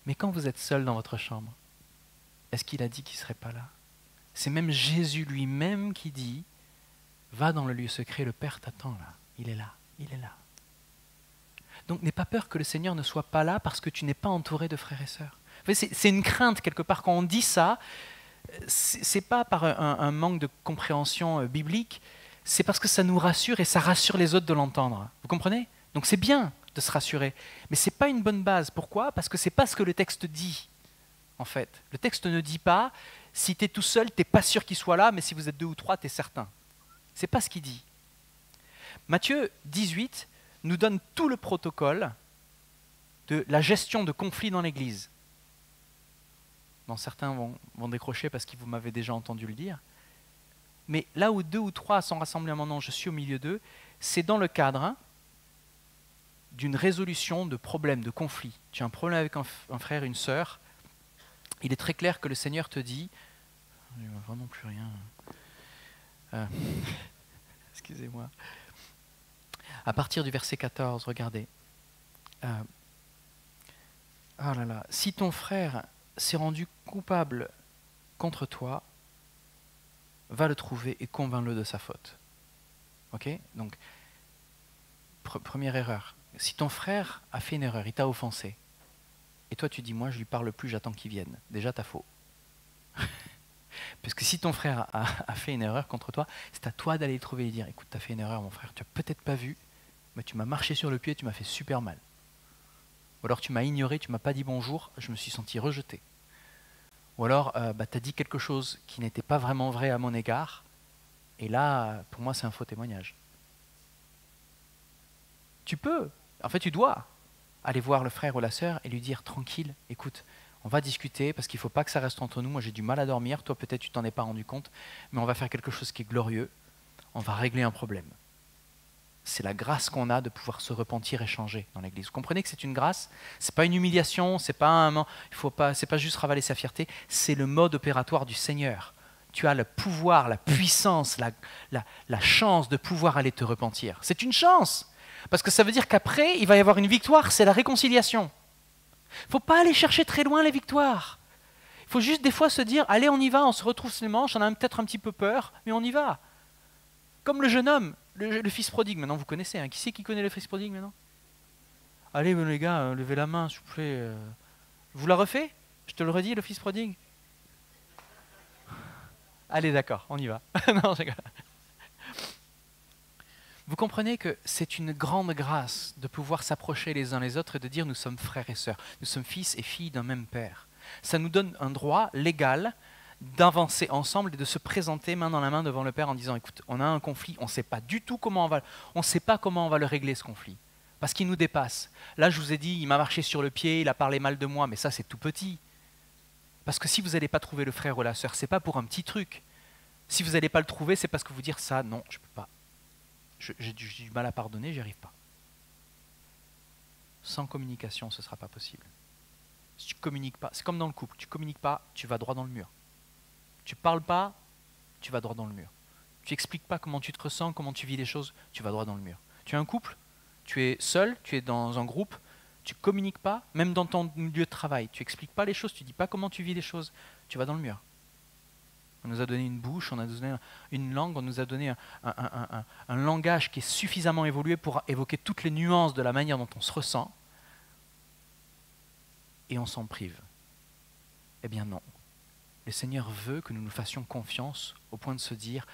Mais quand vous êtes seul dans votre chambre, est-ce qu'il a dit qu'il ne serait pas là? C'est même Jésus lui-même qui dit, va dans le lieu secret, le Père t'attend là. Il est là, il est là. Donc n'aie pas peur que le Seigneur ne soit pas là parce que tu n'es pas entouré de frères et sœurs. C'est une crainte quelque part. Quand on dit ça, c'est pas par un manque de compréhension biblique, c'est parce que ça nous rassure et ça rassure les autres de l'entendre. Vous comprenez? Donc c'est bien de se rassurer, mais c'est pas une bonne base. Pourquoi? Parce que c'est pas ce que le texte dit, en fait. Le texte ne dit pas, si tu es tout seul, tu n'es pas sûr qu'il soit là, mais si vous êtes 2 ou 3, tu es certain. C'est pas ce qu'il dit. Matthieu 18 nous donne tout le protocole de la gestion de conflits dans l'Église. Bon, certains vont décrocher parce que vous m'avez déjà entendu le dire. Mais là où 2 ou 3 sont rassemblés à mon nom, je suis au milieu d'eux, c'est dans le cadre d'une résolution de problèmes, de conflits. Tu as un problème avec un frère, une sœur, il est très clair que le Seigneur te dit, il ne va vraiment plus rien. Excusez-moi. À partir du verset 14, regardez. Ah là là, si ton frère s'est rendu coupable contre toi, va le trouver et convainc-le de sa faute. Ok? Donc, première erreur. Si ton frère a fait une erreur, il t'a offensé, et toi tu dis, moi je lui parle plus, j'attends qu'il vienne. Déjà t'as faux. Parce que si ton frère a fait une erreur contre toi, c'est à toi d'aller le trouver et lui dire, écoute, t'as fait une erreur mon frère, tu n'as peut-être pas vu, mais tu m'as marché sur le pied, tu m'as fait super mal. Ou alors tu m'as ignoré, tu m'as pas dit bonjour, je me suis senti rejeté. Ou alors tu as dit quelque chose qui n'était pas vraiment vrai à mon égard, et là, pour moi, c'est un faux témoignage. Tu peux, en fait tu dois aller voir le frère ou la sœur et lui dire, tranquille, écoute, On va discuter parce qu'il ne faut pas que ça reste entre nous. Moi, j'ai du mal à dormir. Toi, peut-être, tu t'en es pas rendu compte. Mais on va faire quelque chose qui est glorieux. On va régler un problème. C'est la grâce qu'on a de pouvoir se repentir et changer dans l'Église. Vous comprenez que c'est une grâce? C'est pas une humiliation. C'est pas c'est pas juste ravaler sa fierté. C'est le mode opératoire du Seigneur. Tu as le pouvoir, la puissance, la chance de pouvoir aller te repentir. C'est une chance. Parce que ça veut dire qu'après, il va y avoir une victoire. C'est la réconciliation. Il ne faut pas aller chercher très loin les victoires. Il faut juste des fois se dire, allez, on y va, on se retrousse les manches, on a peut-être un petit peu peur, mais on y va. Comme le jeune homme, le fils prodigue, maintenant vous connaissez, hein. Qui c'est qui connaît le fils prodigue maintenant? Allez les gars, levez la main, s'il vous plaît. Vous la refait? Je te le redis, le fils prodigue? Allez, d'accord, on y va. Non, je rigole. Vous comprenez que c'est une grande grâce de pouvoir s'approcher les uns les autres et de dire nous sommes frères et sœurs, nous sommes fils et filles d'un même père. Ça nous donne un droit légal d'avancer ensemble et de se présenter main dans la main devant le Père en disant écoute, on a un conflit, on ne sait pas du tout comment on sait pas comment on va le régler ce conflit, parce qu'il nous dépasse. Là, je vous ai dit, il m'a marché sur le pied, il a parlé mal de moi, mais ça c'est tout petit. Parce que si vous n'allez pas trouver le frère ou la sœur, c'est pas pour un petit truc. Si vous n'allez pas le trouver, c'est parce que vous dire ça, non, je ne peux pas. J'ai du mal à pardonner, j'y arrive pas. Sans communication, ce ne sera pas possible. Si tu ne communiques pas, c'est comme dans le couple, tu ne communiques pas, tu vas droit dans le mur. Tu ne parles pas, tu vas droit dans le mur. Tu n'expliques pas comment tu te ressens, comment tu vis les choses, tu vas droit dans le mur. Tu es un couple, tu es seul, tu es dans un groupe, tu ne communiques pas, même dans ton lieu de travail, tu n'expliques pas les choses, tu ne dis pas comment tu vis les choses, tu vas dans le mur. On nous a donné une bouche, on nous a donné une langue, on nous a donné un langage qui est suffisamment évolué pour évoquer toutes les nuances de la manière dont on se ressent, et on s'en prive. Eh bien non. Le Seigneur veut que nous nous fassions confiance au point de se dire,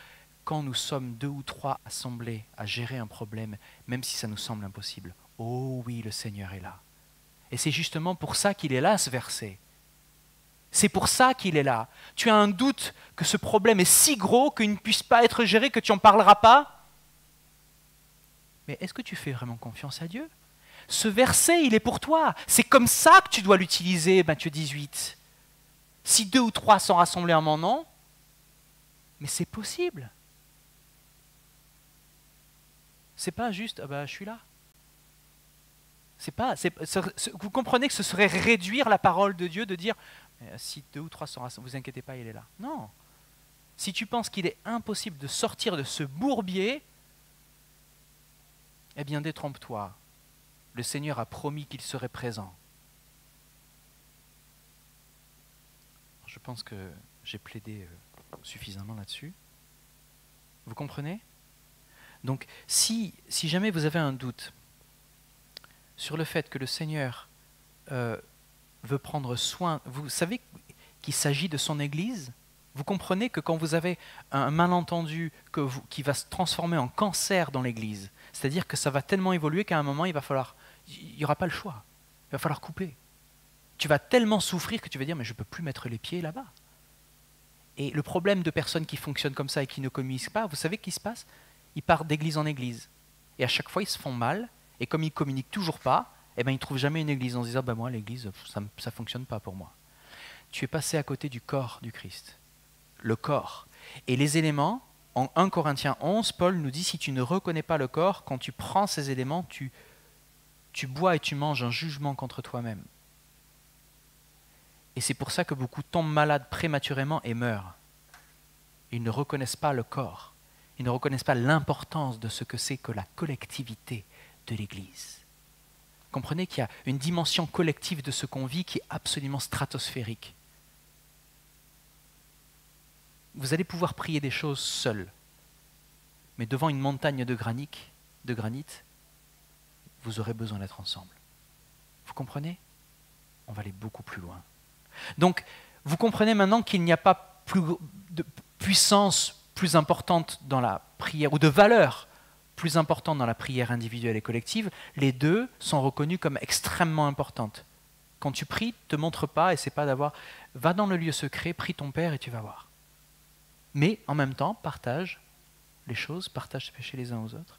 quand nous sommes 2 ou 3 assemblés à gérer un problème, même si ça nous semble impossible, oh oui, le Seigneur est là. Et c'est justement pour ça qu'il est là, ce verset. C'est pour ça qu'il est là. Tu as un doute que ce problème est si gros qu'il ne puisse pas être géré, que tu n'en parleras pas. Mais est-ce que tu fais vraiment confiance à Dieu? Ce verset, il est pour toi. C'est comme ça que tu dois l'utiliser, Matthieu 18. Si 2 ou 3 sont rassemblés en mon nom, mais c'est possible. C'est pas juste, ah bah, je suis là. Vous comprenez que ce serait réduire la parole de Dieu de dire, si 2 ou 3 sont rassemblés, vous inquiétez pas, il est là. Non. Si tu penses qu'il est impossible de sortir de ce bourbier, eh bien détrompe-toi. Le Seigneur a promis qu'il serait présent. Je pense que j'ai plaidé suffisamment là-dessus. Vous comprenez? Donc, si jamais vous avez un doute sur le fait que le Seigneur veut prendre soin, vous savez qu'il s'agit de son Église. Vous comprenez que quand vous avez un malentendu qui va se transformer en cancer dans l'Église, c'est-à-dire que ça va tellement évoluer qu'à un moment, il n'y aura pas le choix. Il va falloir couper. Tu vas tellement souffrir que tu vas dire, mais je ne peux plus mettre les pieds là-bas. Et le problème de personnes qui fonctionnent comme ça et qui ne communiquent pas, vous savez ce qui se passe? Ils partent d'église en église. Et à chaque fois, ils se font mal. Et comme ils ne communiquent toujours pas, eh ben, ils ne trouvent jamais une église en se disant, ben, moi, l'église, ça ne fonctionne pas pour moi. Tu es passé à côté du corps du Christ. Le corps. Et les éléments, en 1 Corinthiens 11, Paul nous dit, si tu ne reconnais pas le corps, quand tu prends ces éléments, tu bois et tu manges un jugement contre toi-même. Et c'est pour ça que beaucoup tombent malades prématurément et meurent. Ils ne reconnaissent pas le corps. Ils ne reconnaissent pas l'importance de ce que c'est que la collectivité de l'Église. Comprenez qu'il y a une dimension collective de ce qu'on vit qui est absolument stratosphérique. Vous allez pouvoir prier des choses seuls, mais devant une montagne de granit, vous aurez besoin d'être ensemble. Vous comprenez? On va aller beaucoup plus loin. Donc, vous comprenez maintenant qu'il n'y a pas de puissance plus importante dans la prière, ou de valeur plus importante dans la prière individuelle et collective. Les deux sont reconnus comme extrêmement importantes. Quand tu pries, ne te montre pas, et c'est pas d'avoir, va dans le lieu secret, prie ton Père et tu vas voir. Mais en même temps, partage les choses, partage tes péchés les uns aux autres.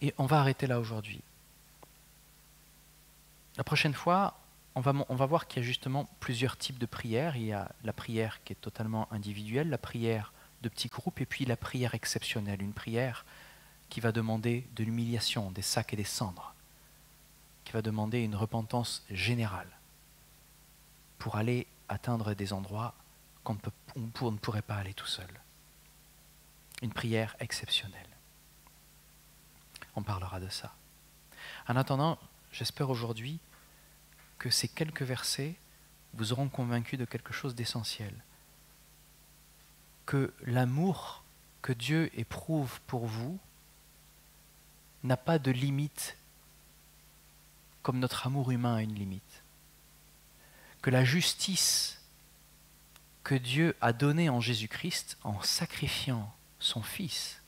Et on va arrêter là aujourd'hui. La prochaine fois, on va voir qu'il y a justement plusieurs types de prières. Il y a la prière qui est totalement individuelle, la prière de petits groupes, et puis la prière exceptionnelle, une prière qui va demander de l'humiliation, des sacs et des cendres, qui va demander une repentance générale pour aller atteindre des endroits où on ne pourrait pas aller tout seul. Une prière exceptionnelle. On parlera de ça. En attendant, j'espère aujourd'hui que ces quelques versets vous auront convaincu de quelque chose d'essentiel. Que l'amour que Dieu éprouve pour vous n'a pas de limite comme notre amour humain a une limite. Que la justice que Dieu a donnée en Jésus-Christ en sacrifiant son Fils,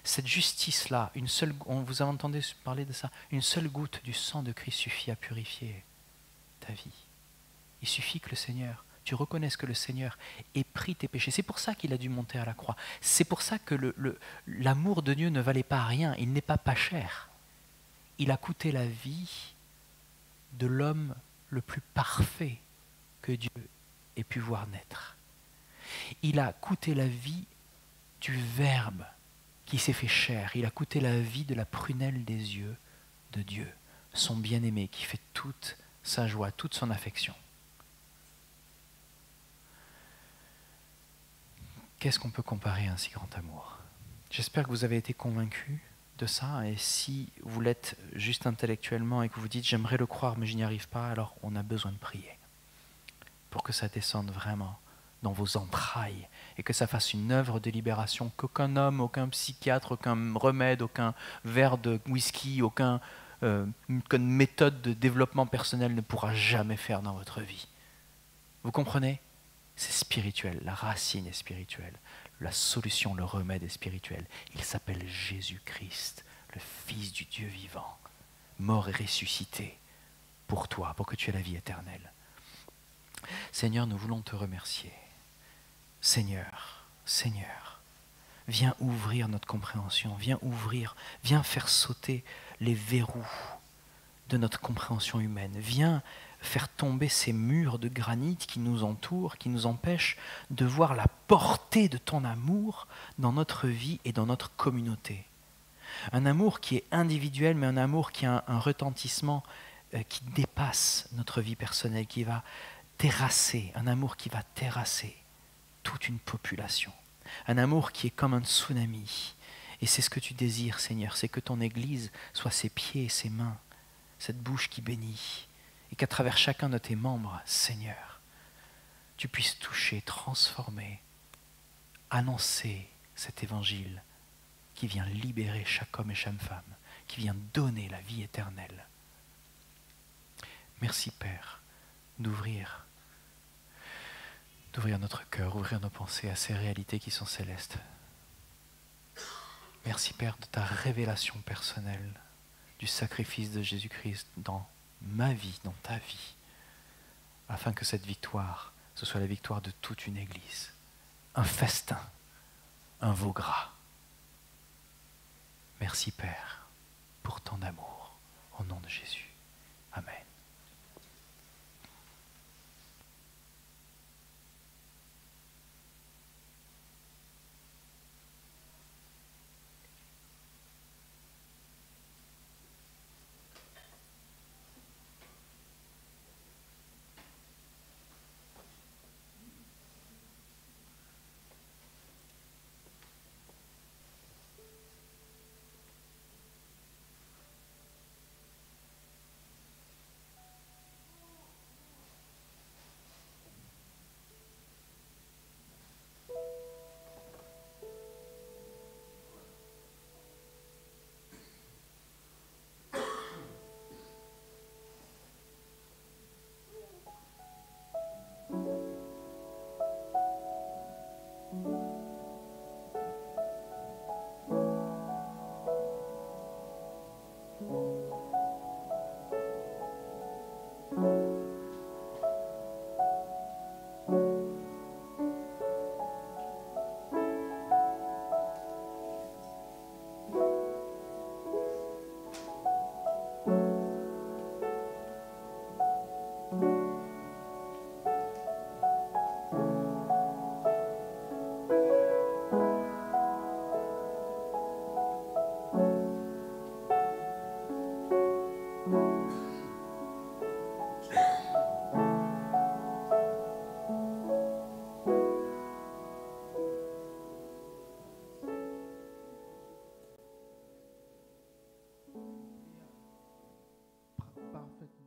cette justice-là, on vous a entendu parler de ça, une seule goutte du sang de Christ suffit à purifier ta vie. Il suffit que le Seigneur, tu reconnaisses que le Seigneur ait pris tes péchés. C'est pour ça qu'il a dû monter à la croix. C'est pour ça que l'amour de Dieu ne valait pas rien. Il n'est pas cher. Il a coûté la vie de l'homme le plus parfait que Dieu ait pu voir naître. Il a coûté la vie du Verbe qui s'est fait chair. Il a coûté la vie de la prunelle des yeux de Dieu, son bien-aimé qui fait toute sa joie, toute son affection. Qu'est-ce qu'on peut comparer à un si grand amour? J'espère que vous avez été convaincus de ça, et si vous l'êtes juste intellectuellement et que vous dites « j'aimerais le croire mais je n'y arrive pas », alors on a besoin de prier pour que ça descende vraiment dans vos entrailles et que ça fasse une œuvre de libération qu'aucun homme, aucun psychiatre, aucun remède, aucun verre de whisky, aucune méthode de développement personnel ne pourra jamais faire dans votre vie. Vous comprenez? C'est spirituel, la racine est spirituelle, la solution, le remède est spirituel. Il s'appelle Jésus-Christ, le Fils du Dieu vivant, mort et ressuscité pour toi, pour que tu aies la vie éternelle. Seigneur, nous voulons te remercier. Seigneur, Seigneur, viens ouvrir notre compréhension, viens faire sauter les verrous de notre compréhension humaine. Viens faire tomber ces murs de granit qui nous entourent, qui nous empêchent de voir la portée de ton amour dans notre vie et dans notre communauté. Un amour qui est individuel, mais un amour qui a un retentissement qui dépasse notre vie personnelle, qui va terrasser, un amour qui va terrasser toute une population. Un amour qui est comme un tsunami. Et c'est ce que tu désires, Seigneur, c'est que ton Église soit ses pieds et ses mains, cette bouche qui bénit, et qu'à travers chacun de tes membres, Seigneur, tu puisses toucher, transformer, annoncer cet évangile qui vient libérer chaque homme et chaque femme, qui vient donner la vie éternelle. Merci Père d'ouvrir notre cœur, ouvrir nos pensées à ces réalités qui sont célestes. Merci Père de ta révélation personnelle, du sacrifice de Jésus-Christ dans ma vie, dans ta vie, afin que cette victoire, ce soit la victoire de toute une Église. Un festin, un veau gras. Merci Père pour ton amour, au nom de Jésus. Amen. prophet